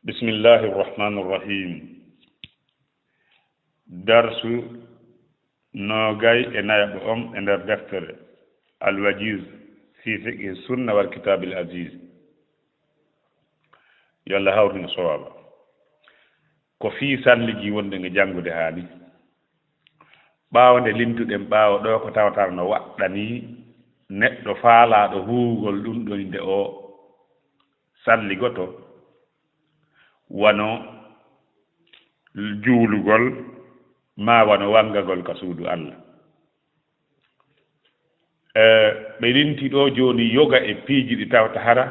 بسم الله الرحمن الرحيم درس نوغاي انايب اندر دفتر الوجيز في فقه السنة والكتاب العزيز يلا هاورنا صوابا ko fi salliji wonde nge jangude haali ɓaawde limtuɗen ɓaawo ɗo ko tawata no waɗɗani neɗɗo faalaɗo huugol ɗum ɗon nde o salligoto wano juulugol ma wano wangagol ka suudu Allah ɓe linti ɗo joni yoga e piiji ɗi tawta hara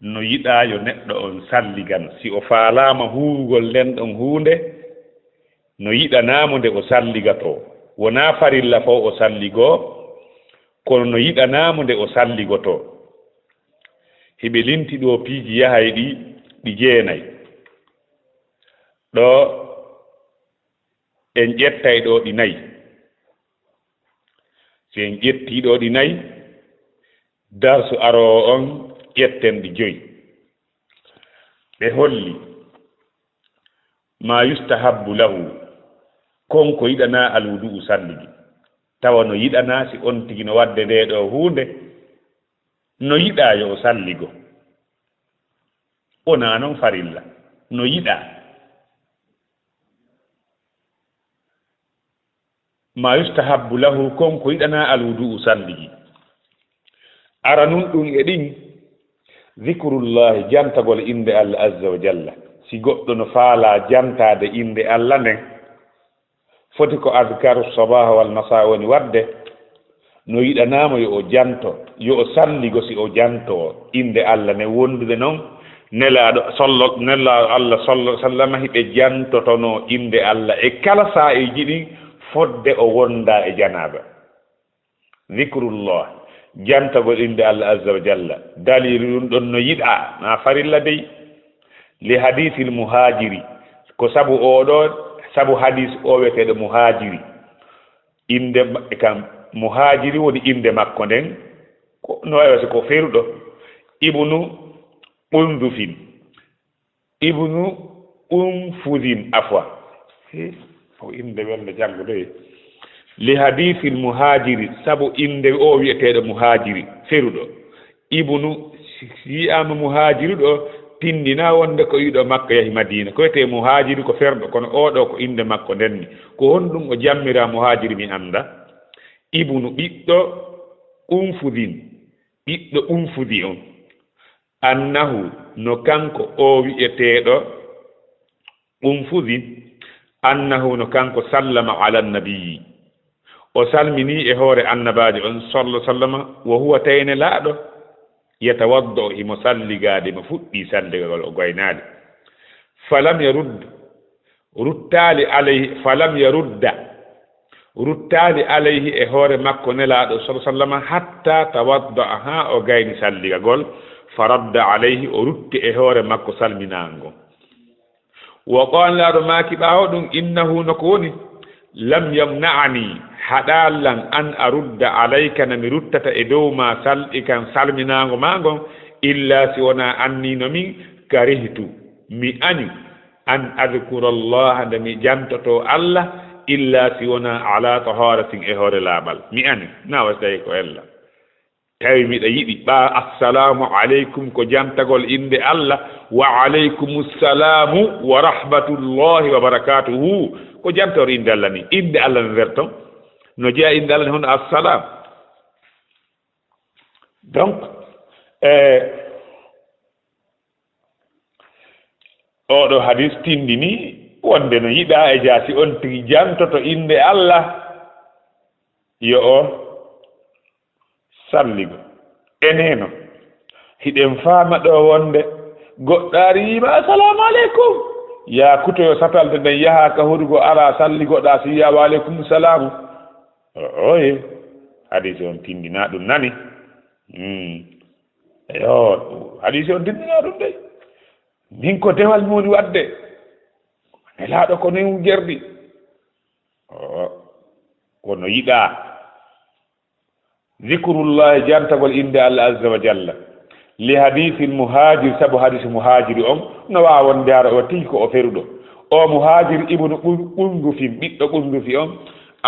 no yiɗa yo neɗɗo on salligan si o faalama huugol nden ɗon huunde no yiɗanamo nde o salligato wona farilla fo o salligo kono no yiɗanamo nde o salligoto heɓe linti ɗo piiji yahay ɗi jeenayi ɗo en ƴettay ɗo ɗi nayi si en ƴetti ɗo ɗi nayi darsu aroo on ƴetten ɗi joyi ɓe holli ma yustahabbu lahu konko yiɗana alwudu'u salligi tawa no yiɗana si on tigi no wadde nde ɗo huunde no yiɗa yo o salligo wona noon farilla no yiɗa ma yustahabbu lahu konko yiɗana alwudu'u salligi ara nun ɗum e ɗin zikrullahi jantagol inde Allah azza wa jalla si goɗɗo no faala jantade inde Allah nden foti ko adkaru sabaha wal masa woni wadde no yiɗanama yo o janto yo o salligo si o janto inde Allah ne wondude noon nelaɗo Allah sallallahu sallama hiɓe jantotono inde Allah e kala sa e jiɗi fodde o wonda e janaba zikrullah jantagol inde Allah azza wa jalla dalilu ɗum ɗon no yiɗa na farilla dey li hadithil muhajiri ko sabu oɗo sabu hadis o weteɗo muhajiri inde kam muhajiri woni inde makko nden ko no wayata ko feruɗo ibnu undufin ibnu unfudin afwa o inde welde janggude li hadithil muhajiri sabu inde o wiyeteɗo muhajiri feruɗo ibnu siyama muhajiri ɗo tindina wonde ko yiɗo makka yahi madina ko wiyete muhajiri ko ferɗo kono oɗo ko inde makko ndenni ko honɗum o jammira muhajiri mi anda ibnu ɓiɗɗo unfudi on annahu no kanko o wiyeteɗo unfudi annahu no kanko sallama ala nabiyi o salmini e hoore annabajo on sallallahu sallama wo huwa tayne laaɗo yatawaddo imo salligade mo fuɗɗi salligol o goynade falam yarudda ruttali alayhi e hoore makko nelaɗo sallallahu sallama hatta tawadda ha o gayni salligagol faradda alayhi o rutti e hoore makko salminango wo qonlaɗo maki ɓawo ɗum innahu noko woni lam yamna'ani haɗallan an arudda alayka nami ruttata e dow ma kan salminago ma gon illa si wona annino min karihtu mi ani an adkura allaha nde mi jantoto Allah illa si wona ala taharatin e hoore laaɓal mi ani na wasdayi ko ella tawi miɗa yiɗi ɓa assalamu aleykum ko jantagol inde Allah wa aleykumusalamu wa rahmatullahi wa barakatuhu ko jantore inde Allah ni inde Allah no werton no jeeya inde Allah ni hono assalam donc oɗo hadis tindini wonde no yiɗa e jaasi on tigi jantoto inde Allah yo o salligo eneno hiɗen faama ɗo wonde goɗɗaari yima assalamu aleykum ya kutoyo satalde nden yaha ka hurugo ara salligoɗa si yiya wa aleykum salamu oye hadisi on tindina ɗum nani eyo hadisi on tindina ɗum de min ko dewal muni wadde nelaɗo ko nin gerɗi kono yiɗa zikrullahi jantagol inde Allah azza wa jalla لحديث المهاجر سبو حديث مهاجر نوا وندار وتيكو أفردو أو مهاجر ابن قنغفي بيت قنغفي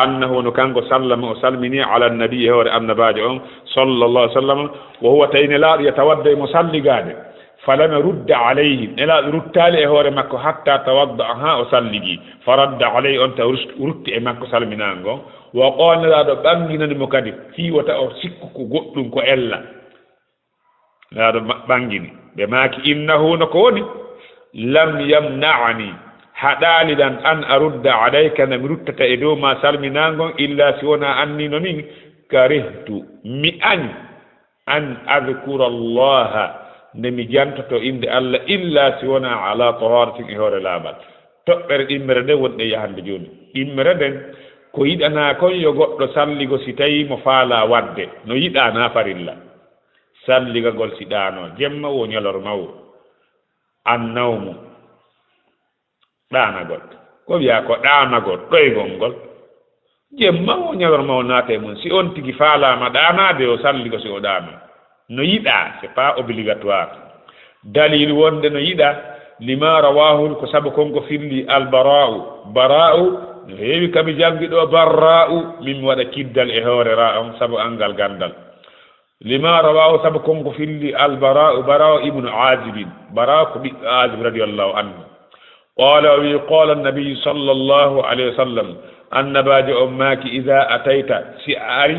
أنه نكانغو سلم وسلمني على النبي هو النبي صلى الله عليه وسلم وهو تين لا يتودى مصلي قاد فلم يرد عليه إلا رد عليه هو مكو حتى توضأها وسلجي فرد عليه أنت رد مكو سلمنانغو وقال لا بانغينا المكدي في وتا سيكو غدون كو إلا لا بانغيني بماك إنه نكوني لم يمنعني حدالي أن أرد عليك نمرت تأدو ما سلمنانغو إلا سونا أني نمين كرهت مئن أن أذكر الله nemi jantoto inde Allah illa si wona ala taharatin e hoore laaɓal toɓɓere ɗimmere nde wonɗe yahande joni ɗimmere nden ko yiɗana kon yo goɗɗo salligo si tawi mo faala wadde no yiɗa na farilla salligagol si ɗano jemma wo ñalorma wo annawmu ɗanagol ko wiya ko ɗanagol ɗoygol ngol jemma wo ñalorma o naate mum si on tigi faalama ɗanade o salligo si o ɗano no yiɗa c'est pas obligatoire dalil wonde no yiɗa lima rawahu ko sabu konko firli albara'u bara'u no heewi kami jangi ɗo barra'u min waɗa kiddal e hoore ra on sabu angal gandal lima rawahu sabu konko firli albara'u bara'u ibnu azibin bara'u ko ɓiɗɗo azib radiallahu anhu qala wi qala annabi sallllahu alayhi wa sallam annabajo on maki ida atayta si a ari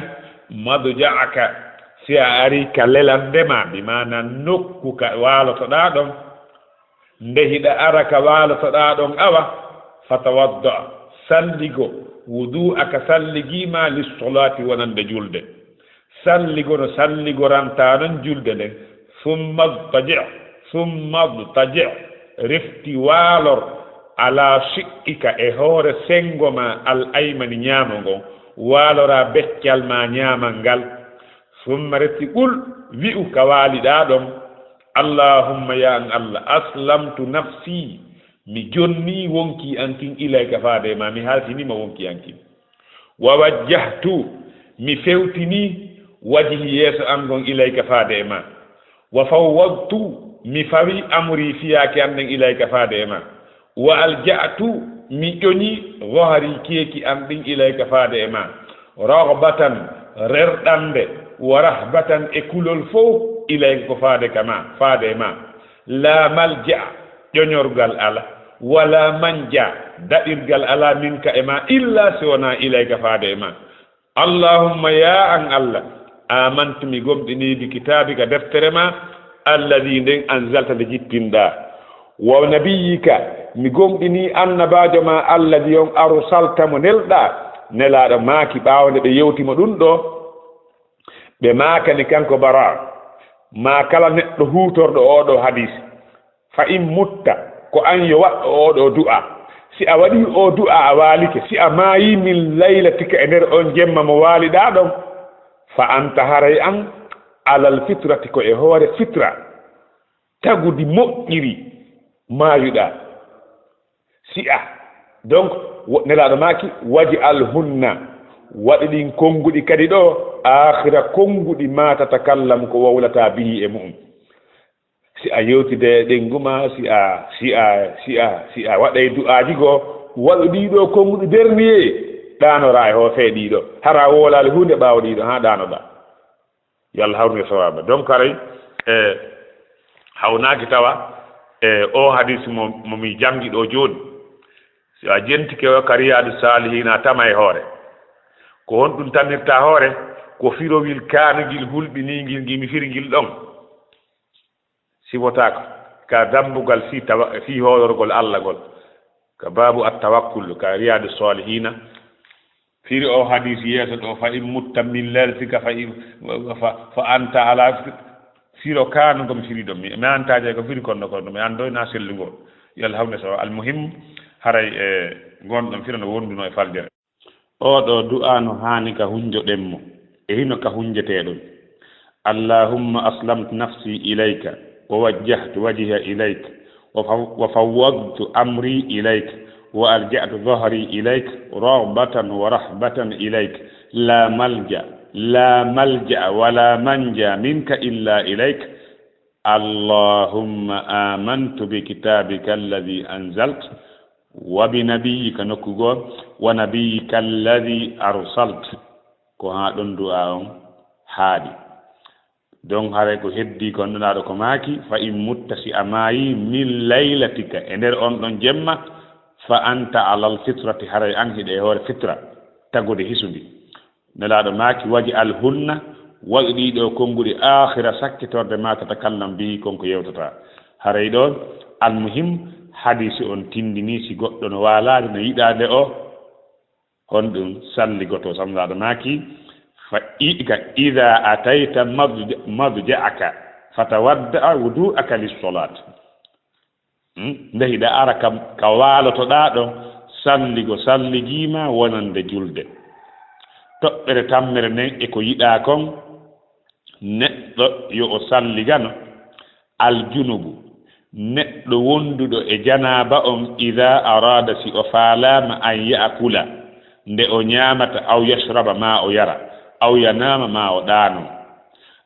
madja'aka si a ari ka lelandema bi mana nokku ka waalotoɗa ɗon nde hiɗa ara ka waalotoɗa ɗon awa fatawadda salligo wudu aka salligima lissolati wonande julde salligo no salligoranta non julde nden summa taji refti waalor ala siqqika e hoore sengo ma al aymani ñaamo ngon waalora beccal ma ñaamal ngal summa retti qul wi'u ka waaliɗa ɗon allahumma ya an allah aslamtu nafsi mi jonni wonki ankin ilayka faade ma mi haltinima wonki ankin wa wajjahtu mi fewtini wajhi yeeso an gon ilayka faade ma wa fawwadtu mi fawi amri fiyaki an nden ilayka faade ma wa alja'tu mi ƴoñi wahari keeki an ɗin ilayka faade ma raghbatan rerɗande wa rahbatan e kulol fof ilayka ko faade ma la malja ƴoñorgal ala wala manja daɗirgal ala minka e ma illa si wona ilayka faade ma allahumma ya an allah amantu mi gomɗini bi kitabika deftere ma alladi nden anzalta nde jippinɗa wa nabiyika mi gomɗini annabajo ma alladi on arsalta mo nelɗa nelaɗo maaki ɓawde ɓe yewtima ɗum ɗo ɓe maakani kanko bara ma kala neɗɗo hutorɗo oɗo hadis fa in mutta ko an yo waɗɗo oɗo du'a si a waɗi o du'a a waalike si a maayi min laylatika e nder on jemma mo waaliɗa ɗon fa anta haray an alal fitrati ko e hoore fitra tagudi moƴƴiri maayuɗa si a donc nelaɗo maaki waji alhunna waɗi ɗin konnguɗi kadi ɗo akhira konnguɗi ma tatakallam ko wawlata bihi e mum si a yewtide ɗenguma si a waɗay du'aji goo waɗu ɗiɗo konnguɗi dernier ɗanora e ho feeɗiɗo hara wolali hunde ɓawɗiɗo ha ɗanoɗa yo Allah hawrine sawaba donc aray hawnaki tawa o hadis mo mi jangi ɗo joni si a jentike o ka riyadu salihina tama e hoore ko hon ɗum tannirta hoore ko firowil kanugil hulɓinigil gimi firgil ɗon sifotako ka dambugal fi hoororgol Allah gol ka babu attawakkul ka riyadu salihina firi o hadis yeeso ɗo fa in mutta min laltika fa anta ala firo kanugo mi firi ɗon mi antaje ko firi konno mi andoyna sellugo yo Allah hawne so almuhim haray gonɗon firano wonduno e faldere oɗo du'a no hani ka hunjoɗenmo e hino ka hunjeteɗon allahumma aslamtu nafsi ilayka wa wajjahtu wajha ilayka wa fawwadtu amri ilayka wa alja'tu dhahri ilayka raghbatan wa rahbatan ilayka la malja wala manja minka illa ilayka allahumma amantu bi kitabika alladhi anzalt wa bi nabiyyika nokkugo wa nabiyyika alladhi arsalt ko ha ɗon du'a on haadi donc hare ko heddi ko annduɗaɗo ko maaki fa in mutta si a maayi min laylatika e nder on ɗon jemma fa anta alal fitrati haray an hiɗe hoore fitra tagude hisundi nelaɗo maaki waji alhunna waɗi ɗiɗo konnguɗi akhira sakkitorde ma tatakallam bi konko yewtata haray ɗon almuhim hadisi on tindini si goɗɗo no waalade no yiɗade o honɗum salligoto samlaɗo maaki fa ika ida atayta madja'aka fatawadda wudu'aka lis-salat ndehiɗa ara kam ka waalotoɗa ɗo salligo salligima wonande julde toɓɓere tammere nden eko yiɗa kon neɗɗo yo o salligano aljunubu neɗɗo wonduɗo e janaba on ida arada si o faalama an ya'kula nde o ñamata aw yashraba ma o yara aw yanama ma o ɗaano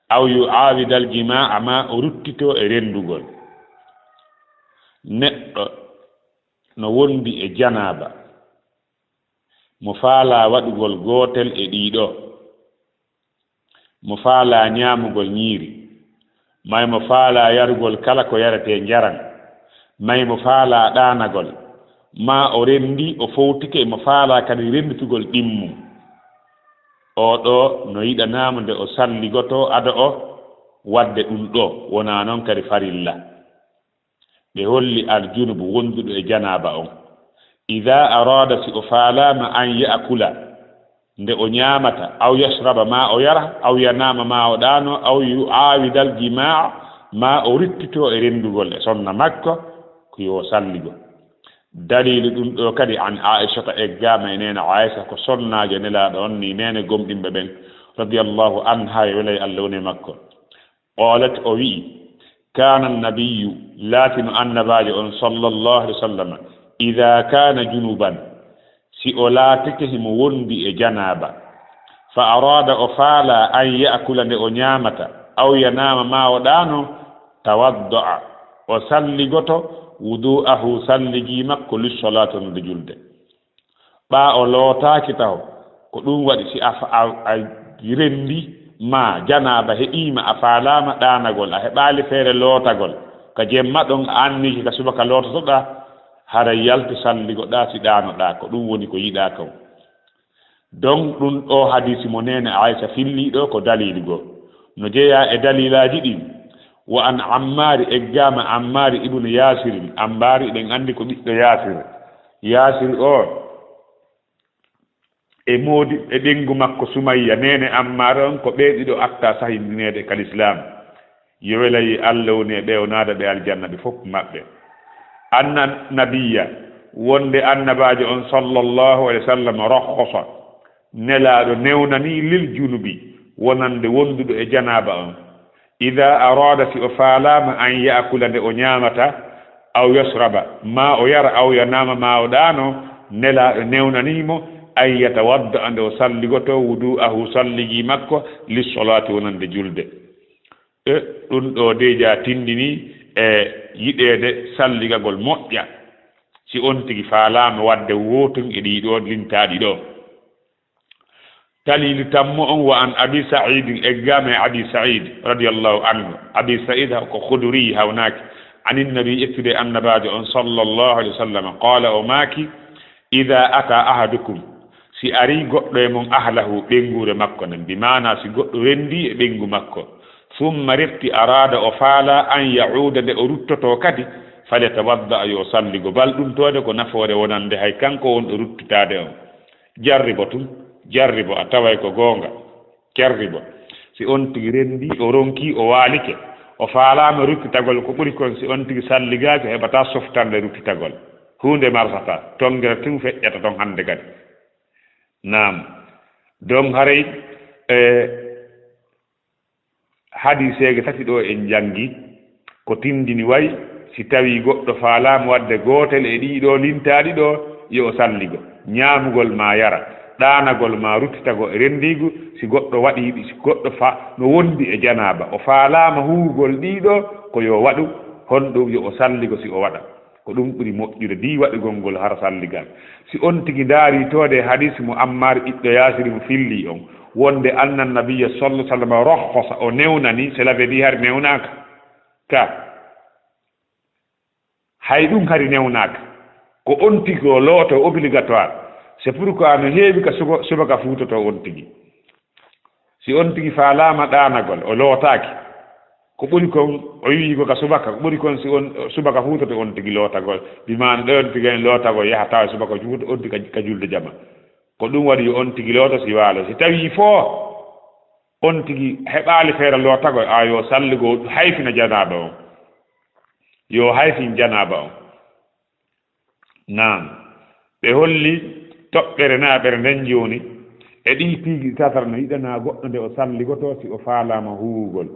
aw yu'awidal jima'a ma o ruttito e rendugol neɗɗo no wondi e janaba mo faala waɗugol gootel e ɗiɗo mo faala ñaamugol ñiiri may mo faala yarugol kala ko yarete njaran may mo faala ɗaanagol ma o rendi o fowtike mo faala kadi renditugol ɗimmum o ɗo no yiɗanamo nde o salligoto ada o wadde ɗum ɗo wona noon kadi farilla ɓe holli aljunubu wonduɗo e janaba on ida arada si o faalama an ya'kula nde o ñamata aw yashraba ma o yara aw yanama ma o ɗano aw yu'awidal jimaa ma o rittito e rendugol e sonna makko ko yo salligo dalilu ɗum ɗo kadi an aishata e gama e nena aisha ko sonnajo nelaɗo on ni nene gomɗimɓe ɓen radiallahu anha e welay allah woni makko qalat o wi'i kana annabiyu laatino annabajo on sallallahu alih wa sallam ida kana junuban si o laatike himo wondi e janaba fa arada o faala an ya'kula nde o ñamata aw yanama ma o ɗano tawadda'a o salligoto wudu'ahu salligi makko lissolatu nde julde ɓa o lootaki taw ko ɗum waɗi si a rendi ma janaba heɓima a faalama ɗanagol a heɓali feere lootagol ka jemma ɗon a anniki ka subaka loototoɗa hara yalti salligoɗa si ɗanoɗa ko ɗum woni ko yiɗa kaw donc ɗum ɗo hadisi mo nene Aisha filliɗo ko dalili go no jeeya e dalilaji ɗi wa an ammari eggama ammari ibnu yasir ammari ɗen andi ko ɓiɗɗo yasir o e moodi e ɗengu makko sumayya nene ammar on ko ɓeeɗiɗo atta sahindinede kal islam yo welayi allah woni e ɓewnade ɓe aljanna ɓe fof maɓɓe anna nabiya wonde annabajo on sallallahu alayhi wa sallam rakhosa nelaɗo newnani lil junubi wonande wonduɗo e janaba on ida arada si o faalama an ya'kula nde o ñamata aw yasraba ma o yara aw yanama ma o ɗano nelaɗo newnanimo an yatawadda ande o salligoto wudu'ahu salligi makko lissolati wonande julde e ɗum ɗo deja tindini e yiɗede salligagol moƴƴa si on tigi faalama wadde wotum e ɗiɗo lintaɗi ɗo dalili tammo on wa an abi sa'id eggame abi sa'id radiyallahu anhu abi sa'id ko khudri hawnaki anin nabi ettude annabajo on sallallahu alaihi wasallam qala o maki ida ata ahadukum si ari goɗɗo e mon ahlahu ɓengure makko nen bi mana si goɗɗo wendi e ɓengu makko summa refti arada o faala an ya'uda nde o ruttoto kadi fale tawadda yo salligo bal ɗum tode ko nafoore wonande hay kanko won ɗo ruttitade on jarribo a taway ko goonga jarribo si on tigi rendi o ronki o waalike o faalama ruttitagol ko ɓuri kon si on tigi salligaki heɓata softande ruttitagol hunde marsata tongira tun feƴƴata ton hande kadi naam donc haray hadiseege tati ɗo en jangi ko tindini way si tawi goɗɗo faalama wadde gootel e ɗiɗo lintaɗi ɗo yo salligo ñaamugol ma yara ɗanagol ma ruttitago e rendigu si goɗɗo waɗiɗi si goɗɗo no wondi e janaba o faalama huugol ɗiɗo ko yo waɗu honɗum yo o salligo si o waɗa ko ɗum ɓuri moƴƴude di waɗugol ngol har salligal si on tigi daari tode hadis mo ammar ɓiɗɗo yasiri mo filli on wonde annan nabiyya sallallahu alaihi wasallam rohhosa o newnani cela veut dire har newnaka ka hay ɗum hari newnaka ko on tigi o looto obligatoire c'est pourquoi no heewi ka subaka fuutoto on tigi si on tigi faalama ɗanagol o lootaaki ko ɓuri kon o wii ko ka subaka ko ɓuri kon si on subaka fuutoto on tigi lootagol bimano ɗon tigi en lootagol yaha tawa subaka fuuto on tigi ka julde jama ko ɗum waɗi yo on tigi looto si waalo si tawi foo on tigi heɓaali feere lootagol a yo salligo hayfina janaba on yo hayfin janaba on naam ɓe holli toɓɓere naaɓere nden jooni e ɗi piigi tatar no yiɗana goɗɗo nde o salligoto si o faalama huugol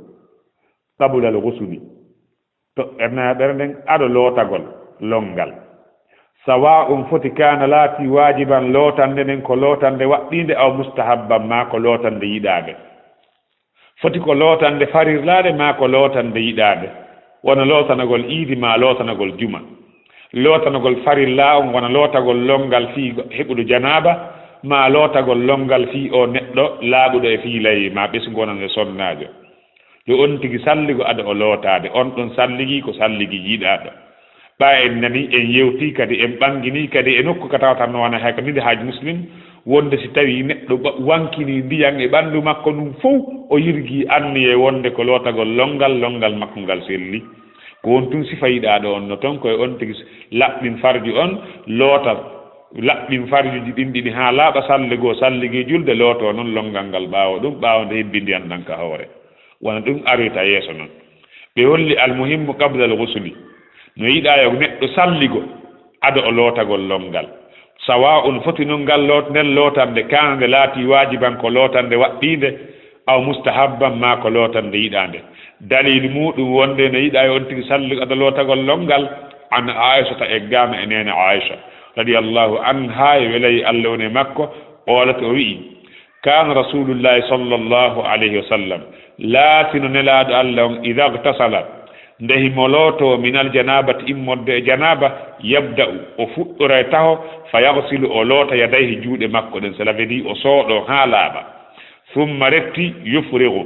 qabulal gusuli toɓɓere naaɓere nden aɗo lootagol longal sawa on foti kana laati waajiban lootande nden ko lootande waɗɗinde aw mustahabban ma ko lootande yiɗaade foti ko lootande farirlaade ma ko lootande yiɗaade wona lootanagol iidi ma lootanagol juma lootanagol farilla on wona lootagol longal fii heɓuɗo janaba ma lootagol longal fii o neɗɗo laaɓuɗo e fii layi ma ɓesgonan e sonnaajo yo on tigi salligo ada o lootaade on ɗon salligi ko salligi yiɗaaɗo ɓa en nani en yewti kadi en ɓangini kadi e nokku ka tawatan no wona hay ko nide haaji muslim wonde si tawi neɗɗo wankini ndiyan e ɓanndu makko ɗum fof o yirgi anni e wonde ko lootagol longal makko ngal selli ko won tun sifa yiɗaaɗo on no toon koye on tigi laɓɓin farji on loota laɓɓin farjuji ɗin ɗiɗi haa laaɓa salligoo salligi julde looto noon longal ngal ɓaawo ɗum ɓaawonde hebbi ndiyan ɗan ka hoore wona ɗum arita yeeso noon ɓe holli almuhimmu qabla al ghusli no yiɗa yo neɗɗo salligo ada o lootagol longal sawa on foti non ngal nden lootande kanande laati waajiban ko lootande waɗɗiinde aw mustahabban ma ko lootande yiɗaande dalil muɗum wonde no yiɗa yo on tigi salligo ada lootagol longal an aishata e gama e nene aicha radiyallahu anha e welayi allah woni makko olata o wi'i kana rasulullahi sallallahu alayhi wa sallam laatino nelaaɗo allah on ida igtasala ndehi mo looto min aljanabati immodde e janaba yabda'u o fuɗɗora taho fa yagsilu o loota yadayhi juuɗe makko ɗen cela veut dire o sooɗo haa laaɓa summa retti yufrigu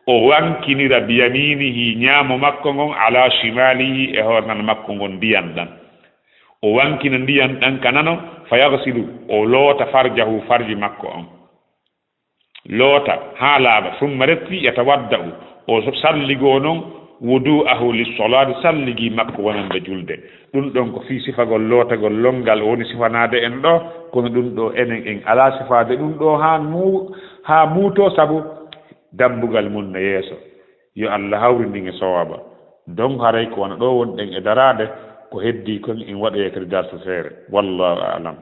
o wankinira biyaminihi ñaamo makko ngon ala shimalihi e hornan makko ngon ndiyan ɗan o wankina ndiyan ɗan ka nano fa yagsilu o loota farjahu farji makko on loota haa laaɓa summa retti yatawadda'u o salligoo noon wudu'ahu lissolade salligi makko wonande julde ɗum ɗon ko fii sifagol lootagol longal woni sifanaade en ɗo kono ɗum ɗo enen en ala sifaade ɗum ɗo haa muuto sabu dambugal mum no yeeso yo allah hawrindin e sowaba donc haray ko wona ɗo wonɗen e daraade ko heddi kon in waɗoye kadi darsu feere wallahu alam